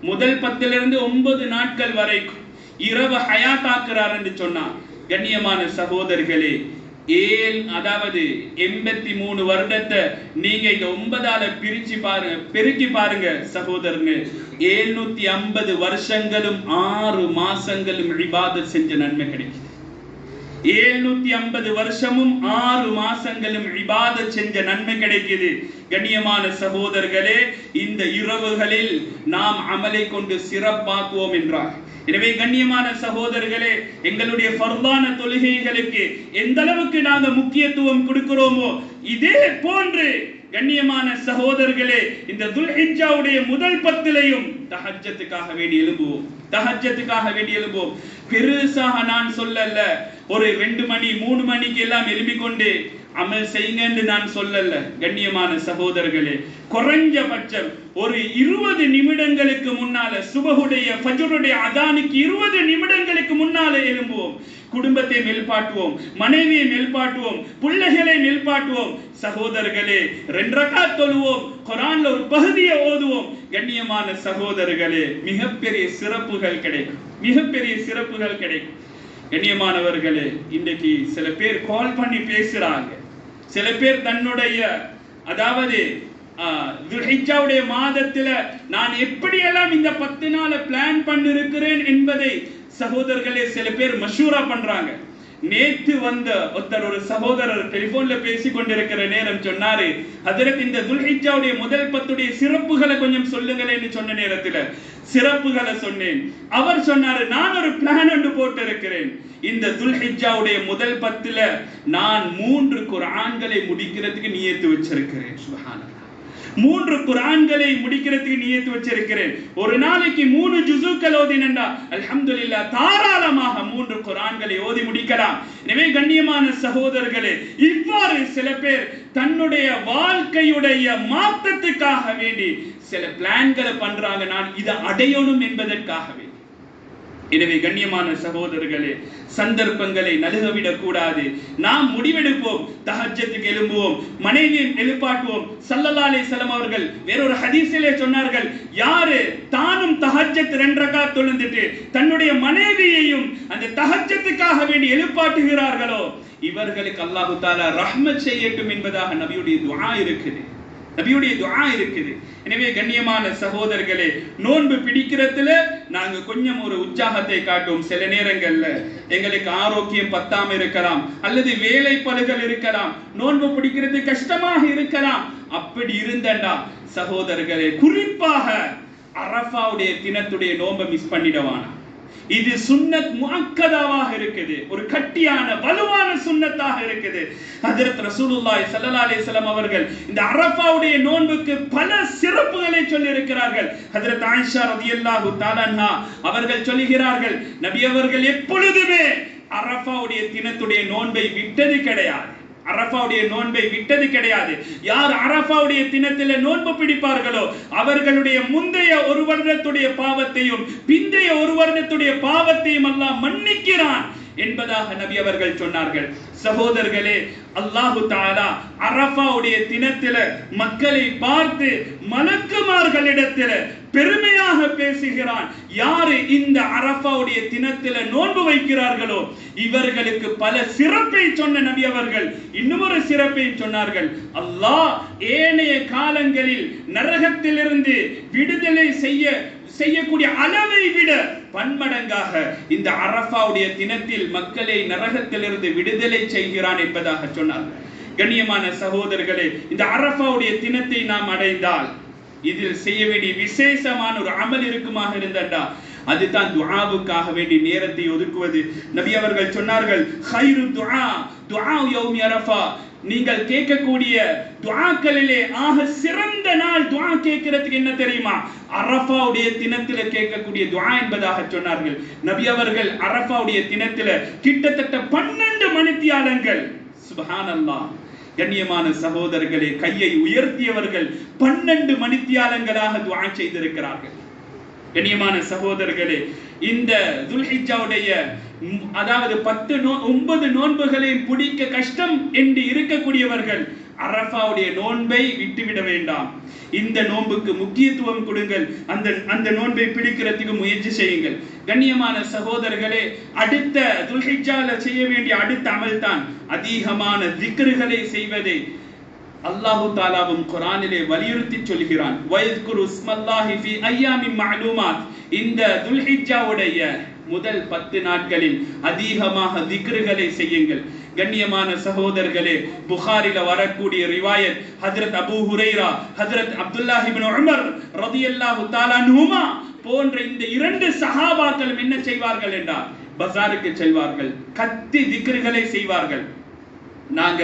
முதல் 10 9 நாட்கள் வரைக்கும் இரவு ஹயாத்தாக்குறார் என்று சொன்னார். கண்ணியமான சகோதரர்களே, அதாவது 83 வருடத்தை நீங்க இந்த 9ஆல பிரிச்சு பாருங்க, பெருக்கி பாருங்க சகோதரர்களே, 750 வருஷங்களும் 6 மாசங்களும் இபாதத் செஞ்ச நன்மை கிடைக்குது. 750 வருஷமும் 6 மாசங்களும் இபாதத் செஞ்ச நன்மை கிடைக்குது. கண்ணியமான சகோதரர்களே, இந்த இரவுகளில் நாம் அமலை கொண்டு சிறப்பாக்குவோம் என்றார். எனவே கண்ணியமான சகோதரர்களே, எங்களுடைய ஃபர்தான தொழுகைகளுக்கு எந்த அளவுக்கு நாங்கள் முக்கியத்துவம் கொடுக்கிறோமோ, இதே போன்று கண்ணியமான சகோதரர்களே, இந்த துல்ஹிஜ்ஜாவுடைய முதல் 10லையும் தஹஜ்ஜத்துக்காக வேண்டி எழும்புவோம். பெருசாக நான் சொல்லல, ஒரு 2 மணி 3 மணிக்கு எல்லாம் எழுப்பிக் கொண்டு அமல் செய்யுங்க என்று நான் சொல்லல. கண்ணியமான சகோதரர்களே, குறைஞ்சபட்சம் ஒரு 20 நிமிடங்களுக்கு முன்னால, சுபஹுடைய ஃபஜ்ருடைய அதானுக்கு 20 நிமிடங்களுக்கு முன்னால எழும்புவோம். குடும்பத்தை மேல்பாட்டுவோம், மனைவியை மேல்பாட்டுவோம், பிள்ளைகளை மேல்பாட்டுவோம். சகோதரர்களே, 2 ரக்காத் தொழுவோம், குர்ஆன்ல ஒரு பகுதியை ஓதுவோம். கண்ணியமான சகோதரர்களே, மிகப்பெரிய சிறப்புகள் கிடைக்கும். கண்ணியமானவர்களே, இன்றைக்கு சில பேர் கால் பண்ணி பேசுறாங்க. சில பேர் தன்னுடைய அதாவது துல்ஹிஜ்ஜாவுடைய மாதத்துல நான் எப்படியெல்லாம் இந்த 10 நாளை பிளான் பண்ணிருக்கிறேன் என்பதை சகோதரர்களே சில பேர் மஷூரா பண்றாங்க. நேத்து வந்த ஒரு சகோதரர் டெலிபோன்ல பேசி கொண்டிருக்கிற நேரம் சொன்னாரு, ஹஜ்ரத் இந்த துல்ஹிஜ்ஜாவுடைய முதல் 10 சிறப்புகளை கொஞ்சம் சொல்லுங்களேன்னு சொன்ன நேரத்துல சிறப்புகளை சொன்னேன். அவர் சொன்னாரு, நான் ஒரு பிளான் ஒன்று போட்டு இருக்கிறேன். இந்த துல்ஹிஜ்ஜாவுடைய முதல் 10ல நான் 3 குர்ஆன்களை முடிக்கிறதுக்கு நியத்து வச்சிருக்கிறேன். சுப்ஹானல்லாஹ், 3 குர்ஆன்களை முடிக்கிறதுக்கு நியத்து வச்சிருக்கிறேன். ஒரு நாளைக்கு 3 ஜுஸுக்கள் ஓதினண்டா அல்ஹம்துலில்லாஹ் தாராளமாக 3 குர்ஆன்களை ஓதி முடிக்கலாம். எனவே கண்ணியமான சகோதரர்களே, இவ்வாறு சில பேர் தன்னுடைய வாழ்க்கையுடைய மாற்றத்துக்காக வேண்டி சில பிளான்களை பண்றாங்க, நான் இதை அடையணும் என்பதற்காகவே. எனவே கண்ணியமான சகோதரர்களே, சந்தர்ப்பங்களை நழுகவிடக் கூடாது. நாம் முடிவெடுப்போம், தஹஜ்ஜத்துக்கு எழும்புவோம், மனைவியை எழுப்பாட்டுவோம். ஸல்லல்லாஹு அலைஹி வஸல்லம் அவர்கள் வேறொரு ஹதீஸிலே சொன்னார்கள், யாரு தானும் தஹஜ்ஜத் 2 ரக்காத் தொழுந்துட்டு தன்னுடைய மனைவியையும் அந்த தஹஜ்ஜத்துக்காக வேண்டி எழுப்பாட்டுகிறார்களோ, இவர்களுக்கு அல்லாஹ் தஆலா ரஹ்மத் செய்யட்டும் என்பதாக நபியுடைய துஆ இருக்குது. எனவே கண்ணியமான சகோதரர்களே, நோன்பு பிடிக்கிறதுல நாங்க கொஞ்சம் ஒரு உற்சாகத்தை காட்டுவோம். சில நேரங்கள்ல எங்களுக்கு ஆரோக்கியம் பத்தாம இருக்கலாம், அல்லது வேலை பளுகள் இருக்கலாம், நோன்பு பிடிக்கிறது கஷ்டமாக இருக்கலாம். அப்படி இருந்தண்டா சகோதரர்களே, குறிப்பாக அரஃபாவுடைய தினத்துடைய நோன்பை மிஸ் பண்ணிடவானா. இது சுன்னத் முஅக்கதாவாக இருக்குது, ஒரு கட்டியான வலுவான சுன்னத்தாக இருக்குது. ஹஜ்ரத் ரசூலுல்லாஹி ஸல்லல்லாஹு அலைஹி வஸல்லம் அவர்கள் இந்த அரஃபாவுடைய நோன்புக்கு பல சிறப்புகளை சொல்லி இருக்கிறார்கள். ஹஜ்ரத் ஆயிஷா ரலியல்லாஹு தஆலா அன்ஹா அவர்கள் சொல்கிறார்கள், நபி அவர்கள் எப்பொழுதுமே அரஃபாவுடைய தினத்துடைய நோன்பை விட்டது கிடையாது. யார் அரஃபாவுடைய தினத்திலே நோன்பு பிடிப்பார்களோ அவர்களுடைய முந்தைய ஒரு வருடத்துடைய பாவத்தையும் பிந்தைய ஒரு வருடத்துடைய பாவத்தையும் அல்லாஹ் மன்னிக்கிறான் என்பதாக நபி அவர்கள் சொன்னார்கள். சகோதரர்களே, அல்லாஹு தஆலா அரஃபாவுடைய தினத்தில மக்களை பார்த்து மலக்குமார்களிடத்தில பெருமையாக பேசுகிறான். யாரு இந்த அரஃபாவுடைய தினத்தில நோன்பு வைக்கிறார்களோ இவர்களுக்கு பல சிறப்பை சொன்ன நபி அவர்கள் இன்னும் ஒரு சிறப்பை சொன்னார்கள். அல்லாஹ் ஏனைய காலங்களில் நரகத்திலிருந்து விடுதலை செய்யக்கூடிய அளவை விட பன்மடங்காக இந்த அரஃபாவுடைய தினத்தில் மக்களை நரகத்திலிருந்து விடுதலை செய்கிறான் என்பதாக சொன்னார்கள். கண்ணியமான சகோதரர்களே, இந்த அரஃபாவுடைய தினத்தை நாம் அடைந்தால் இதில் செய்ய வேண்டிய விசேஷமான ஒரு அமல் இருக்குமாக இருந்தண்டா அதுதான் துஆவுக்காக வேண்டிய நேரத்தை ஒதுக்குவது. நபி அவர்கள் சொன்னார்கள், ஹைரு துஆ துஆ யௌமி அரஃபா, நீங்கள் கேட்கக்கூடிய துஆக்களிலே ஆக சிறந்த நாள் துஆ கேட்கிறதுக்கு என்ன தெரியுமா? அரஃபாவுடைய தினத்தில கேட்கக்கூடிய துஆ என்பதாக சொன்னார்கள் நபி அவர்கள். அரஃபாவுடைய தினத்தில கிட்டத்தட்ட 12 மணித்தியாலங்கள். சுப்ஹானல்லாஹ். கண்ணியமான சகோதரர்களே, கையை உயர்த்தியவர்கள் 12 மணித்தியாலங்களாக துஆ செய்திருக்கிறார்கள். கண்ணியமான சகோதரர்களே, இந்த துல்ஹிஜ்ஜாவுடைய அதாவது 9 நோன்புகளையும் பிடிக்க கஷ்டம் என்று இருக்கக்கூடியவர்கள் அரஃபாவுடைய நோன்பை விட்டுவிட வேண்டாம். இந்த நோன்புக்கு முக்கியத்துவம் கொடுங்கள். அந்த நோன்பை பிடிக்கிறதுக்கு முயற்சி செய்யுங்கள். கண்ணியமான சகோதரர்களே, அடுத்த துல்ஹிஜ்ஜால செய்ய வேண்டிய அடுத்த அமல் தான் அதிகமான திக்ருகளை செய்வதே. அல்லாஹு தாலாவும் குர்ஆனிலே வலியுறுத்தி சொல்கிறான், வயஸ்குரு ஸ்மல்லாஹி ஃபீ அய்யாமின் மஅலூமாத். இந்த துல்ஹிஜ்ஜாவுடைய முதல் 10 நாட்களில் அதிகமாக திக்ருகளை செய்யுங்கள். கண்ணியமான சகோதரர்களே, புகாரில வரக்கூடிய ரிவாயத் ஹஜ்ரத் அபூ ஹுரைரா, ஹஜ்ரத் அப்துல்லாஹ் இப்னு உமர் ரலியல்லாஹு தஆலா அன்ஹுமா போன்ற இந்த 2 சஹாபாக்களும் என்ன செய்வார்கள் என்றால், பஜாருக்கு செல்வார்கள், கத்தி திக்ருகளை செய்வார்கள். நாங்க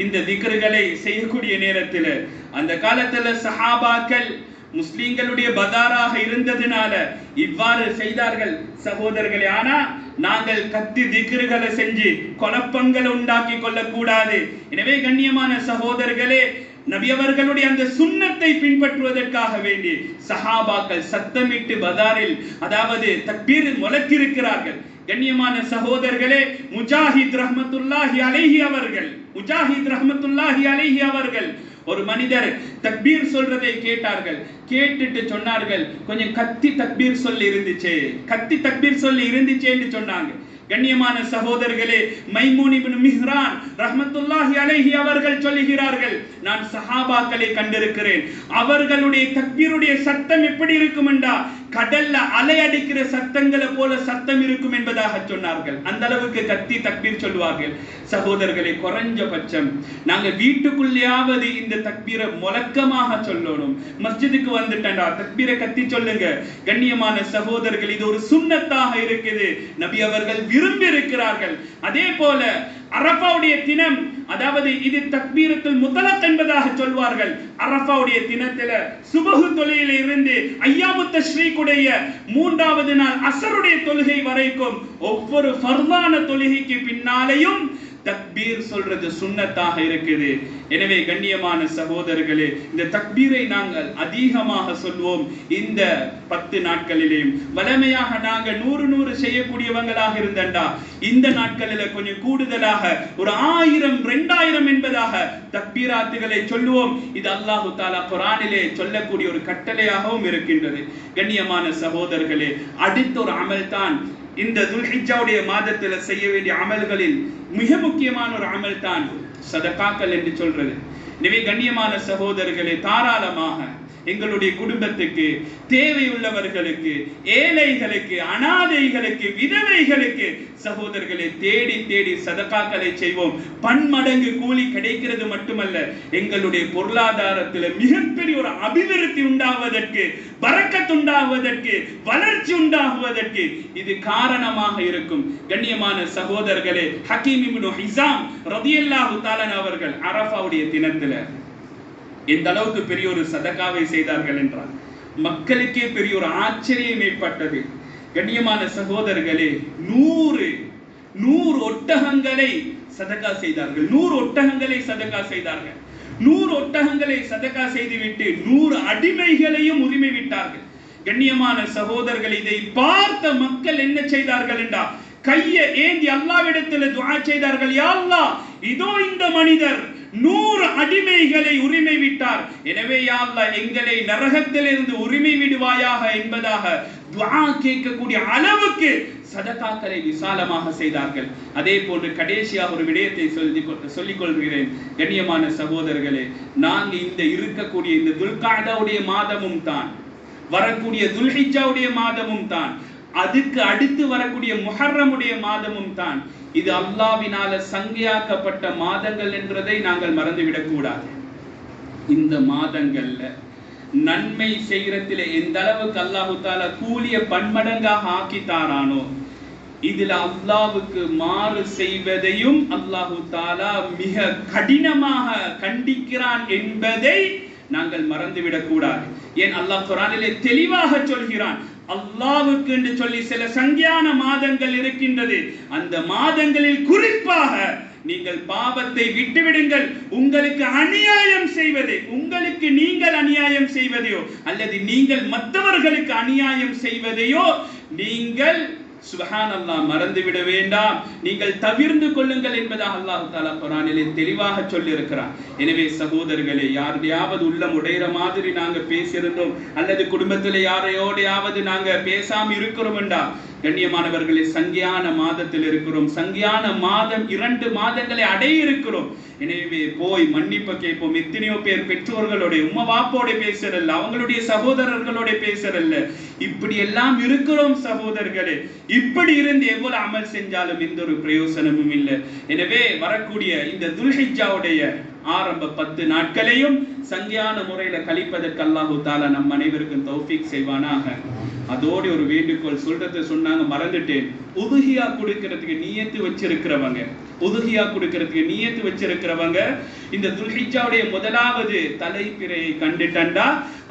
இந்த திக்ருகளை செய்யக்கூடிய நேரத்தில் அந்த காலத்துல சஹாபாக்கள் முஸ்லிம்களுடைய பதாராக இருந்ததுனால இவ்வாறு செய்தார்கள் சகோதரர்களே. ஆனா நாங்கள் கத்தி திக்ருகளை செஞ்சு குழப்பங்களை உண்டாக்கி கொள்ளக்கூடாது. எனவே கண்ணியமான சகோதரர்களே, நபி அவர்களுடைய அந்த சுன்னத்தை பின்பற்றுவதற்காக வேண்டி சஹாபாக்கள் சத்தமிட்டு பதாரில் அதாவது தக்பீர் முழக்கியிருக்கிறார்கள். கண்ணியமான சகோதரர்களே, முஜாஹித் ரஹ்மத்துல்லாஹி அலைஹி அவர்கள் ஒரு மனிதர் தக்பீர் சொல்றதை கேட்டார்கள். கேட்டுட்டு சொன்னார்கள், கொஞ்சம் கத்தி தக்பீர் சொல்லி இருந்துச்சு என்று சொன்னாங்க. கண்ணியமான சகோதரர்களே, மைமூன் இப்னு மிஹ்ரான் ரஹ்மத்துல்லாஹி அலைஹி அவர்கள் சொல்லுகிறார்கள், நான் சஹாபாக்களை கண்டிருக்கிறேன். அவர்களுடைய தக்பீருடைய சத்தம் எப்படி இருக்கும் என்றா கடல்ல அலை அடிக்கிற சத்தங்களை போல சத்தம் இருக்கும் என்பதாக சொன்னார்கள். அந்த அளவுக்கு கத்தி தக்பீர் சொல்வார்கள். சகோதரர்களே, குறைஞ்சபட்சம் நாங்க வீட்டுக்குள்ளேயாவது இந்த தக்பீரை முழக்கமாக சொல்லணும். மஸ்ஜிதுக்கு வந்துட்டா தக்பீரை கத்தி சொல்லுங்க. கண்ணியமான சகோதரர்கள், இது ஒரு சுன்னத்தாக இருக்குது, நபி அவர்கள் விரும்பி இருக்கிறார்கள். அதே போல அரஃபாவுடைய தினம், அதாவது இது தக்பீரத்துல் முத்தலக் என்பதாக சொல்வார்கள். அரஃபாவுடைய தினத்தில சுபஹ் தொழுகையில இருந்து அய்யாமுத் தஷ்ரீக்குடைய 3வது நாள் அஸருடைய தொழுகை வரைக்கும் ஒவ்வொரு ஃபர்தான தொழுகைக்கு பின்னாலேயும் தக்பீர் சொல்றது சுன்னத்தாக இருக்குது. எனவே கண்ணியமான சகோதரர்களே, இந்த தக்பீரை நாங்கள் அதிகமாக சொல்வோம். இந்த 10 நாட்களிலேயும் வளமையாக நாங்கள் 100 செய்யக்கூடியவங்களாக இருந்தண்டா இந்த நாட்களில் கொஞ்சம் கூடுதலாக ஒரு 1000 2000 என்பதாக தக்பீராத்துகளை சொல்லுவோம். இது அல்லாஹு தஆலா குர்ஆனிலே சொல்லக்கூடிய ஒரு கட்டளையாகவும் இருக்கின்றது. கண்ணியமான சகோதரர்களே, அடுத்த ஒரு அமல் தான் இந்த துல்ஹிஜ்ஜாவுடைய மாதத்துல செய்ய வேண்டிய அமல்களில் மிக முக்கியமான ஒரு அமல் தான் சதகாக்கள் என்று சொல்றது. எனவே கண்ணியமான சகோதரர்களே, தாராளமாக எங்களுடைய குடும்பத்துக்கு, தேவையுள்ளவர்களுக்கு, ஏழைகளுக்கு, அனாதைகளுக்கு, விதவைகளுக்கு சகோதரர்களை தேடி தேடி சதகாக்களை செய்வோம். பன்மடங்கு கூலி கிடைக்கிறது மட்டுமல்ல, எங்களுடைய பொருளாதாரத்தில் மிகப்பெரிய ஒரு அபிவிருத்தி உண்டாவதற்கு, பரக்கத் உண்டாவதற்கு, வளர்ச்சி உண்டாகுவதற்கு இது காரணமாக இருக்கும். கண்ணியமான சகோதரர்களே, ஹக்கீம் இப்னு ஹிஸாம் ரலியல்லாஹு தஆலா அவர்கள் அரஃபாவுடைய தினத்துல எந்த அளவுக்கு பெரிய ஒரு சதகாவை செய்தார்கள் என்றால் மக்களுக்கே பெரிய ஒரு ஆச்சரியம் ஏற்பட்டது. கண்ணியமான சகோதரர்களே, 100 ஒட்டகங்களை சதகா செய்தார்கள். 100 ஒட்டகங்களை சதகா செய்தார்கள். 100 ஒட்டகங்களை சதகா செய்துவிட்டு 100 அடிமைகளையும் உரிமை விட்டார்கள். கண்ணியமான சகோதரர்கள், இதை பார்த்த மக்கள் என்ன செய்தார்கள் என்றால் கையை ஏந்தி அல்லாஹ்விடத்தில் துஆ செய்தார்கள். யா அல்லாஹ், இதோ இந்த மனிதர் 100 அடிமைகளை உரிமை விட்டார். எனவே யா அல்லாஹ், எங்களை நரகத்திலிருந்து உரிமை விடுவாயாக என்பதாக துஆ கேட்கக்கூடிய அளவுக்கு சதகாக்களை விசாலமாக செய்தார்கள். அதே போன்று கடைசியாக ஒரு விடயத்தை சொல்லிக் கொள்கிறேன். கண்ணியமான சகோதரர்களே, நாங்க இந்த இருக்கக்கூடிய இந்த துல்காதாவுடைய மாதமும் தான், வரக்கூடிய துல்ஹிஜ்ஜாவுடைய மாதமும் தான், அதுக்கு அடுத்து வரக்கூடிய முஹர்ரமுடைய மாதமும் தான். இது அல்லாஹ்வினால சங்கையாக்கப்பட்ட மாதங்கள் என்றதை நாங்கள் மறந்துவிடக் கூடாது. இந்த மாதங்கள்ல நன்மை செய்யறதிலே எந்த அளவுக்கு அல்லாஹு தஆலா கூலிய பன்மடங்காக ஆக்கி தாரானோ, இதில் அல்லாஹ்வுக்கு மாறு செய்வதையும் அல்லாஹு தாலா மிக கடினமாக கண்டிக்கிறான் என்பதை நாங்கள் மறந்துவிடக் கூடாது. ஏன் அல்லாஹ் குர்ஆனிலே தெளிவாக சொல்கிறான், அல்லாஹ்வுக்கு என்று சொல்லி சில சங்கியான மாதங்கள் இருக்கின்றது. அந்த மாதங்களில் குறிப்பாக நீங்கள் பாவத்தை விட்டுவிடுங்கள். உங்களுக்கு அநியாயம் செய்வதை, உங்களுக்கு நீங்கள் அநியாயம் செய்வதையோ அல்லது நீங்கள் மற்றவர்களுக்கு அநியாயம் செய்வதையோ நீங்கள் சுப்ஹானல்லாஹ் மறந்துவிட வேண்டாம், நீங்கள் தவிர்ந்து கொள்ளுங்கள் என்பதாக அல்லாஹ் தஆலா குர்ஆனிலே தெளிவாக சொல்லி இருக்கிறார். எனவே சகோதரர்களே, யாரையாவது உள்ளம் உடையிற மாதிரி நாங்க பேசியிருந்தோம் அல்லது குடும்பத்தில் யாரையோடையாவது நாங்க பேசாம இருக்கிறோம்டா, கண்ணியமானவர்களே, சங்கியான மாதத்தில் இருக்கிறோம். சங்கியான மாதம் 2 மாதங்களை அடைய இருக்கிறோம். எனவே போய் மன்னிப்பு கேட்போம். எத்தனையோ பேர் பெற்றோர்களோட உம்மா வாப்போட பேசுறல்ல, அவங்களுடைய சகோதரர்களோட பேசுறல்ல, இப்படி எல்லாம் இருக்கிறோம் சகோதரர்களே. இப்படி இருந்து எவ்வளவு அமல் செஞ்சாலும் எந்த ஒரு பிரயோசனமும் இல்லை. எனவே வரக்கூடிய இந்த துல்ஹிஜ்ஜாவுடைய ஆரம்ப 10 நாட்களையும் சங்கியான முறையில கழிப்பதற்கு அல்லாஹு தாலா நம் அனைவருக்கும் தௌஃபீக் செய்வானாக. அதோட ஒரு வேண்டுகோள் சொல்றதை சொன்னாங்க, மறந்துட்டேன். உதுஹியா கொடுக்கிறதுக்கு நியத்து வச்சிருக்கிறவங்க, உதுஹியா கொடுக்கிறதுக்கு நியத்து வச்சிருக்கிறவங்க இந்த துல்ஹிஜ்ஜாவுடைய முதலாவது தலைப்பிறையை கண்டுட்டண்டா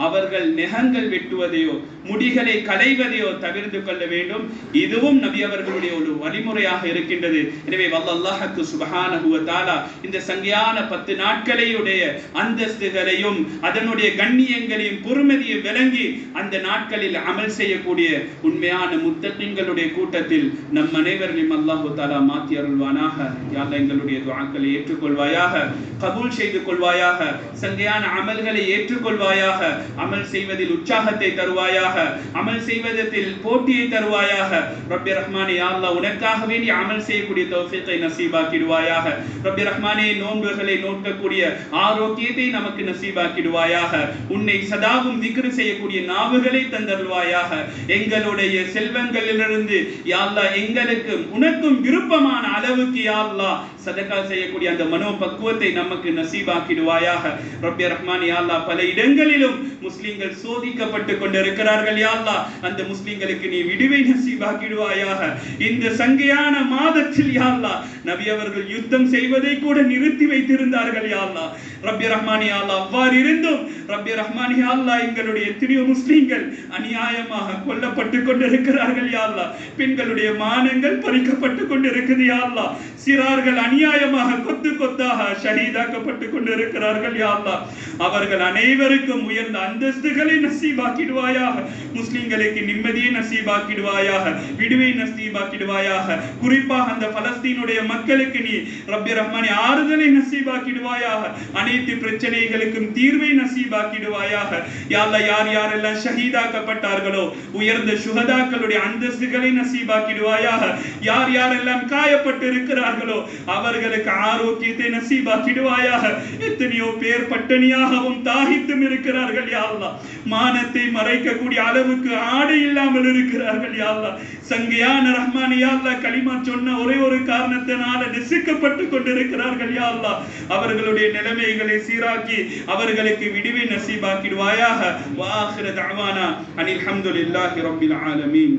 அவர்கள் நெகங்கள் வெட்டுவதையோ முடிகளை களைவதையோ தவிர்த்து கொள்ள வேண்டும். இதுவும் நபி அவர்களுடைய ஒரு வழிமுறையாக இருக்கின்றது. எனவே அல்லாஹ்வுக்கு சுப்ஹானஹு வ தஆலா இந்த சங்கியான 10 நாட்களையுடைய அந்தஸ்துகளையும் அதனுடைய கண்ணியங்களையும் பொறுமதியை விளங்கி அந்த நாட்களில் அமல் செய்யக்கூடிய உண்மையான முத்தகீன்களுடைய கூட்டத்தில் நம் அனைவரையும் அல்லாஹ் தஆலா மாற்றி அருள்வானாக. யா அல்லாஹ், எங்களுடைய துஆக்களை ஏற்றுக்கொள்வாயாக, கபூல் செய்து கொள்வாயாக, சங்கையான அமல்களை ஏற்றுக்கொள்வாயாக, அமல் செய்வதில் உற்சாகத்தை தருவாயாக, அமல் செய்வதில் போட்டியை தருவாயாக. ரப்பி ரஹ்மானே, யா அல்லாஹ், உனக்காக வேண்டி அமல் செய்யக்கூடிய தௌஃபீகை நசீபாக்கிடுவாயாக. ரப்பி ரஹ்மானே, நோன்புகளை நோக்கக்கூடிய ஆரோக்கியத்தை நமக்கு நசீபாக்கிடுவாயாக. உன்னை சதாவும் திக்ர் செய்யக்கூடிய நாவுகளை தந்தருள்வாயாக. எங்களுடைய செல்வங்களிலிருந்து யா அல்லாஹ் எங்களுக்கும் உனக்கும் விருப்பமான அளவுக்கு யா அல்லாஹ் சதகா செய்யக்கூடிய அந்த மனோ பக்குவத்தை நமக்கு நசீபாக்கிடுவாயாக. ரப்பி ரஹ்மான், யா அல்லாஹ், பல இடங்களிலும் முஸ்லிம்கள் சோதிக்கப்பட்டு கொண்டிருக்கிறார்கள். யா அல்லாஹ், அந்த முஸ்லிம்களுக்கு நீ விடுவை நசீபாக்கிடுவாயாக. இந்த சங்கையான மாதத்தில் யா அல்லாஹ் நபி அவர்கள் யுத்தம் செய்வதை கூட நிறுத்தி வைத்திருந்தார்கள். யா அல்லாஹ், ரப்பி ரஹ்மான், யா அல்லாஹ், அவ்வாறு இருந்தும் ரப்பி ரஹ்மான், யா அல்லாஹ், எங்களுடைய எத்தனையோ முஸ்லிம்கள் அநியாயமாக கொல்லப்பட்டு கொண்டிருக்கிறார்கள். யா அல்லாஹ், பெண்களுடைய மானங்கள் பறிக்கப்பட்டு கொண்டிருக்கிறது. யா அல்லாஹ், சிறார்கள் அநியாயமாக கொத்து கொத்தாக ஷஹீதாக்கப்பட்டு கொண்டிருக்கிறார்கள். யா அல்லாஹ், அவர்கள் அனைவருக்கும் உயர்ந்த அந்தஸ்துகளை நசீபாக்கிடுவாயாக. முஸ்லிம்களுக்கு நிம்மதியை நசீபாக்கிடுவாயாக, விடுவை நசீபாக்கிடுவாயாக. குறிப்பாக அந்த பலஸ்தீனுடைய மக்களுக்கு நீ ரப்பி ரஹ்மானே ஆறுதலை நசீபாக்கிடுவாயாக. அனைத்து பிரச்சனைகளுக்கும் தீர்வை நசீபாக்கிடுவாயாக. யா அல்லாஹ், யார் யாரெல்லாம் ஷஹீதாக்கப்பட்டார்களோ உயர்ந்த சுஹதாக்களுடைய அந்தஸ்துகளை நசீபாக்கிடுவாயாக. யார் யாரெல்லாம் காயப்பட்டு இருக்கிறார்களோ அவர்களுக்கு ஆரோக்கியத்தை நசீபாக்கிடுவாயாக. எத்தனையோ பேர் பட்டினியாகவும் தாகித்தும் இருக்கிறார்கள். யா அல்லாஹ், மானத்தை மறைக்கக்கூடிய அளவுக்கு ஆடை இல்லாமல் இருக்கிறார்கள். யா அல்லாஹ், சங்கையான ரஹ்மான், யா அல்லாஹ், கலிமா சொன்ன ஒரே ஒரு காரணத்தினால நெசுக்கப்பட்டு கொண்டிருக்கிறார்கள். யா அல்லாஹ், அவர்களுடைய நிலைமைகளை சீராக்கி அவர்களுக்கு விடுவை நசீபாக்கிடுவாயாக. வ ஆகிரு தஅவானா அனில் ஹம்துலில்லாஹி ரப்பில் ஆலமீன்.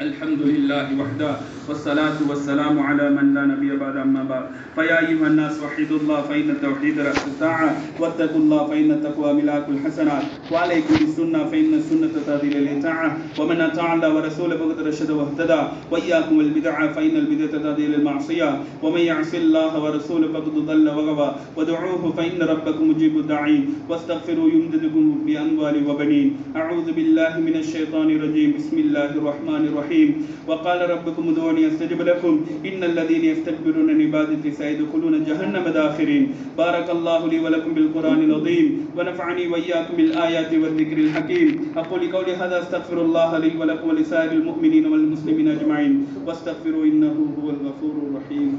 الحمد لله وحده والصلاة والسلام على من لا نبي بعد أما بعد فيا أيها الناس وحدوا الله فإن التوحيد رأس الساعة واتقوا الله فإن التقوى ملاك الحسنات وعليكم بالسنة فإن السنة تهدي للطاعة ومن أطاع الله ورسوله فقد رشد واهتدى وإياكم البدعة فإن البدعة تهدي للمعصية ومن يعص الله ورسوله فقد ضل وغوى ودعوه فإن ربكم مجيب الداعين واستغفروا يمددكم بأموال وبنين. أعوذ بالله من الشيطان الرجيم. بسم الله الرحمن الرحيم. وقال ربكم ادعوني استجب لكم ان الذين يستكبرون عن عبادتي سيدخلون جهنم داخرين. بارك الله لي ولكم بالقرآن العظيم ونفعني وإياكم بالآيات والذكر الحكيم. أقول قولي هذا استغفر الله لي ولكم ولسائر المؤمنين والمسلمين أجمعين واستغفروا إنه هو الغفور الرحيم.